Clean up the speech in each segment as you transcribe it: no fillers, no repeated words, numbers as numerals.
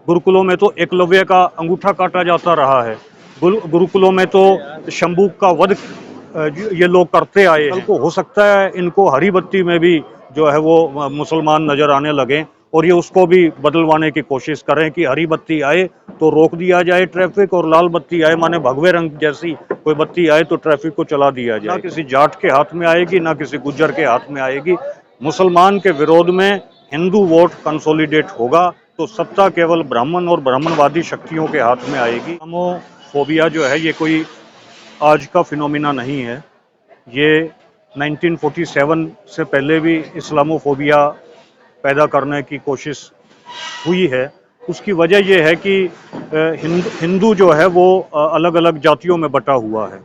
गुरुकुलों में तो एकलव्य का अंगूठा काटा जाता रहा है। गुरुकुलों में तो शंभू का वध ये लोग करते आए हैं। कल को हो सकता है इनको हरी बत्ती में भी जो है वो मुसलमान नजर आने लगे और ये उसको भी बदलवाने की कोशिश करें कि हरी बत्ती आए तो रोक दिया जाए ट्रैफिक, और लाल बत्ती आए माने भगवे रंग जैसी कोई बत्ती आए तो ट्रैफिक को चला दिया जाए। ना किसी जाट के हाथ में आएगी, ना किसी गुज्जर के हाथ में आएगी। मुसलमान के विरोध में हिंदू वोट कंसोलिडेट होगा तो सत्ता केवल ब्राह्मण और ब्राह्मणवादी शक्तियों के हाथ में आएगी। इस्लामोफोबिया जो है ये कोई आज का फिनोमिना नहीं है। ये 1947 से पहले भी इस्लामोफोबिया पैदा करने की कोशिश हुई है। उसकी वजह यह है कि हिंदू जो है वो अलग अलग जातियों में बटा हुआ है।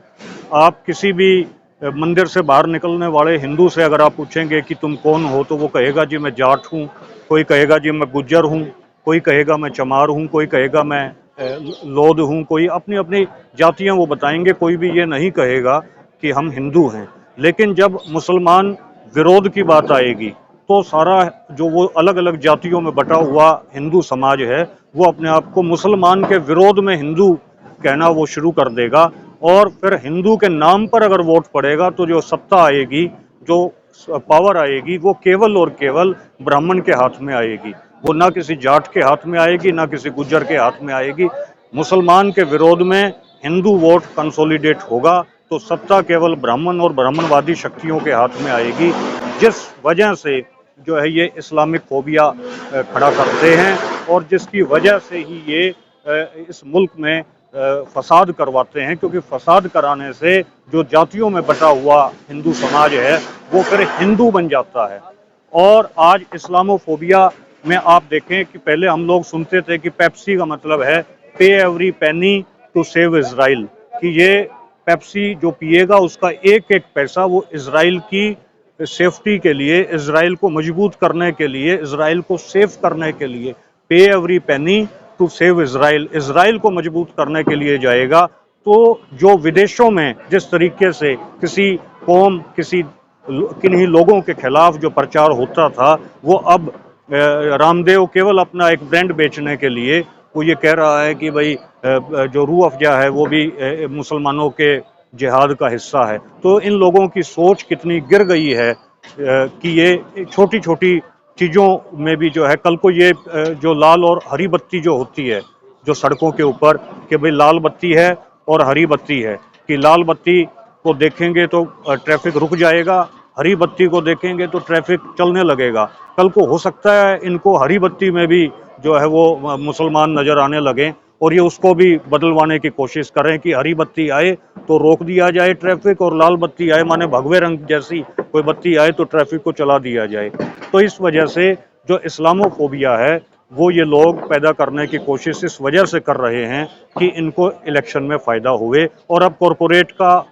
आप किसी भी मंदिर से बाहर निकलने वाले हिंदू से अगर आप पूछेंगे कि तुम कौन हो तो वो कहेगा जी मैं जाट हूँ, कोई कहेगा जी मैं गुज्जर हूँ, कोई कहेगा मैं चमार हूँ, कोई कहेगा मैं लोध हूँ, कोई अपनी अपनी जातियाँ वो बताएंगे। कोई भी ये नहीं कहेगा कि हम हिंदू हैं। लेकिन जब मुसलमान विरोध की बात आएगी तो सारा जो वो अलग अलग जातियों में बटा हुआ हिंदू समाज है वो अपने आप को मुसलमान के विरोध में हिंदू कहना वो शुरू कर देगा। और फिर हिंदू के नाम पर अगर वोट पड़ेगा तो जो सत्ता आएगी, जो पावर आएगी, वो केवल और केवल ब्राह्मण के हाथ में आएगी। वो ना किसी जाट के हाथ में आएगी, ना किसी गुज्जर के हाथ में आएगी। मुसलमान के विरोध में हिंदू वोट कंसोलिडेट होगा तो सत्ता केवल ब्राह्मण और ब्राह्मणवादी शक्तियों के हाथ में आएगी। जिस वजह से जो है ये इस्लामिक फोबिया खड़ा करते हैं और जिसकी वजह से ही ये इस मुल्क में फसाद करवाते हैं, क्योंकि फसाद कराने से जो जातियों में बटा हुआ हिंदू समाज है वो फिर हिंदू बन जाता है। और आज इस्लामोफोबिया में आप देखें कि पहले हम लोग सुनते थे कि पेप्सी का मतलब है pay every penny to save Israel, कि ये पेप्सी जो पिएगा उसका एक एक पैसा वो इजराइल की सेफ्टी के लिए, इजराइल को मजबूत करने के लिए, इजराइल को सेफ करने के लिए, pay every penny to save Israel, Israel को मजबूत करने के लिए जाएगा। तो जो विदेशों में जिस तरीके से किसी कौम, किसी किन्हीं लोगों के खिलाफ जो प्रचार होता था, वो अब रामदेव केवल अपना एक ब्रांड बेचने के लिए वो ये कह रहा है कि भाई जो रूह अफ़जा है वो भी मुसलमानों के जिहाद का हिस्सा है। तो इन लोगों की सोच कितनी गिर गई है कि ये छोटी छोटी चीज़ों में भी जो है, कल को ये जो लाल और हरी बत्ती जो होती है जो सड़कों के ऊपर, कि भाई लाल बत्ती है और हरी बत्ती है, कि लाल बत्ती को देखेंगे तो ट्रैफिक रुक जाएगा, हरी बत्ती को देखेंगे तो ट्रैफिक चलने लगेगा। कल को हो सकता है इनको हरी बत्ती में भी जो है वो मुसलमान नजर आने लगे और ये उसको भी बदलवाने की कोशिश करें कि हरी बत्ती आए तो रोक दिया जाए ट्रैफिक, और लाल बत्ती आए माने भगवे रंग जैसी कोई बत्ती आए तो ट्रैफिक को चला दिया जाए। तो इस वजह से जो इस्लामोफोबिया है वो ये लोग पैदा करने की कोशिश इस वजह से कर रहे हैं कि इनको इलेक्शन में फ़ायदा हुए। और अब कॉरपोरेट का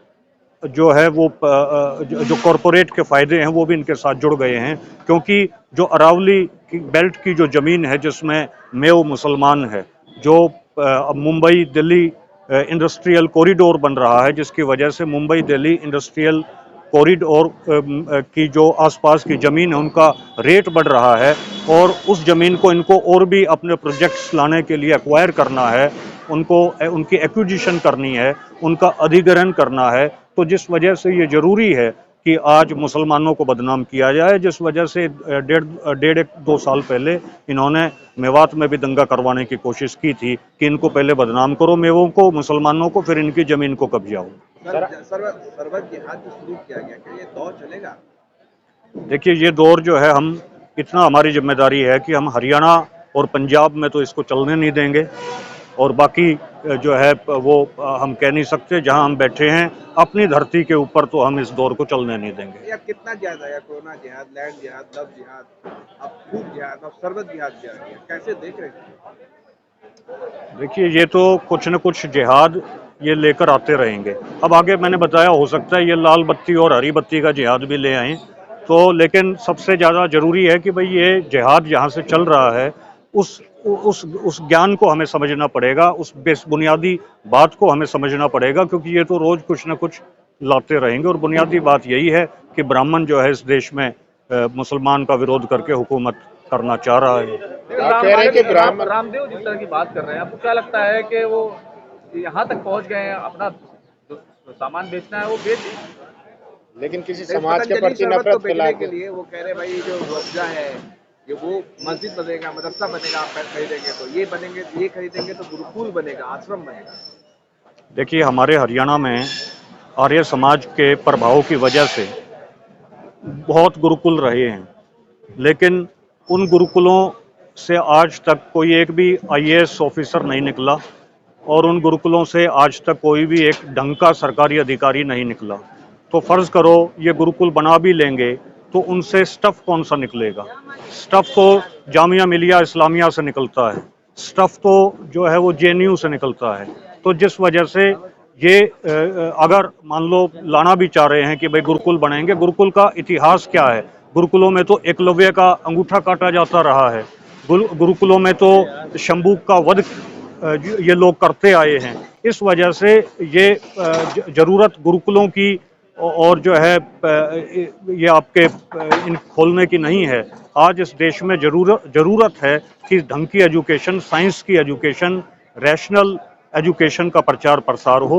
जो है वो जो कॉरपोरेट के फ़ायदे हैं वो भी इनके साथ जुड़ गए हैं, क्योंकि जो अरावली की बेल्ट की जो ज़मीन है जिसमें मेव मुसलमान है, जो अब मुंबई दिल्ली इंडस्ट्रियल कॉरिडोर बन रहा है, जिसकी वजह से मुंबई दिल्ली इंडस्ट्रियल कॉरिडोर की जो आसपास की ज़मीन है उनका रेट बढ़ रहा है और उस ज़मीन को इनको और भी अपने प्रोजेक्ट्स लाने के लिए एक्वायर करना है, उनको उनकी एक्विजिशन करनी है, उनका अधिग्रहण करना है। तो जिस वजह से ये ज़रूरी है कि आज मुसलमानों को बदनाम किया जाए, जिस वजह से डेढ़ एक 2 साल पहले इन्होंने मेवात में भी दंगा करवाने की कोशिश की थी कि इनको पहले बदनाम करो मेवों को, मुसलमानों को, फिर इनकी ज़मीन को कब्जा हो। सरबत जिहाद शुरू किया गया, क्या ये दौर चलेगा? देखिए ये दौर जो है, हम इतना हमारी जिम्मेदारी है कि हम हरियाणा और पंजाब में तो इसको चलने नहीं देंगे, और बाकी जो है वो हम कह नहीं सकते। जहां हम बैठे हैं अपनी धरती के ऊपर तो हम इस दौर को चलने नहीं देंगे। या कितना ज्यादा है कोरोना जिहाद, लैंड जिहाद, लव जिहाद, अब फूड जिहाद, अब सरबत जिहाद भी आ गया, कैसे देख रहे हैं? देखिए ये तो कुछ न कुछ जिहाद ये लेकर आते रहेंगे। अब आगे मैंने बताया हो सकता है ये लाल बत्ती और हरी बत्ती का जिहाद भी ले आएँ, तो लेकिन सबसे ज़्यादा ज़रूरी है कि भाई ये जिहाद जहाँ से चल रहा है उस ज्ञान को हमें समझना पड़ेगा, उस बुनियादी बात को हमें समझना पड़ेगा, क्योंकि ये तो रोज़ कुछ ना कुछ लाते रहेंगे। और बुनियादी बात यही है कि ब्राह्मण जो है इस देश में मुसलमान का विरोध करके हुकूमत करना चाह रहा है। आप कह रहे हैं कि ब्राह्मण रामदेव जिस तरह की बात कर रहे हैं, आपको क्या लगता है कि वो यहाँ तक पहुँच गए हैं, अपना जो सामान बेचना है वो बेच, लेकिन किसी समाज के पतंजलि प्रति शरबत को नफरत बेचने फैला के लिए वो कह रहे भाई जो मुआवजा है ये वो मस्जिद बनेगा, मदरसा बनेगा, आप खरीदेंगे तो ये बनेंगे, ये खरीदेंगे तो गुरुकुल बनेगा, आश्रम बनेगा। देखिए, हमारे हरियाणा में आर्य समाज के प्रभाव की वजह से बहुत गुरुकुल रहे हैं, लेकिन उन गुरुकुलों से आज तक कोई एक भी आईएएस ऑफिसर नहीं निकला और उन गुरुकुलों से आज तक कोई भी एक ढंग का सरकारी अधिकारी नहीं निकला। तो फर्ज करो ये गुरुकुल बना भी लेंगे तो उनसे स्टफ कौन सा निकलेगा? स्टफ तो जामिया मिलिया इस्लामिया से निकलता है, स्टफ तो जो है वो जेएनयू से निकलता है। तो जिस वजह से ये अगर मान लो लाना भी चाह रहे हैं कि भाई गुरुकुल बनाएंगे, गुरुकुल का इतिहास क्या है? गुरुकुलों में तो एकलव्य का अंगूठा काटा जाता रहा है, गुरुकुलों में तो शंभू का वध ये लोग करते आए हैं। इस वजह से ये जरूरत गुरुकुलों की और जो है ये आपके इन खोलने की नहीं है। आज इस देश में जरूरत है कि ढंग की एजुकेशन, साइंस की एजुकेशन, रैशनल एजुकेशन का प्रचार प्रसार हो।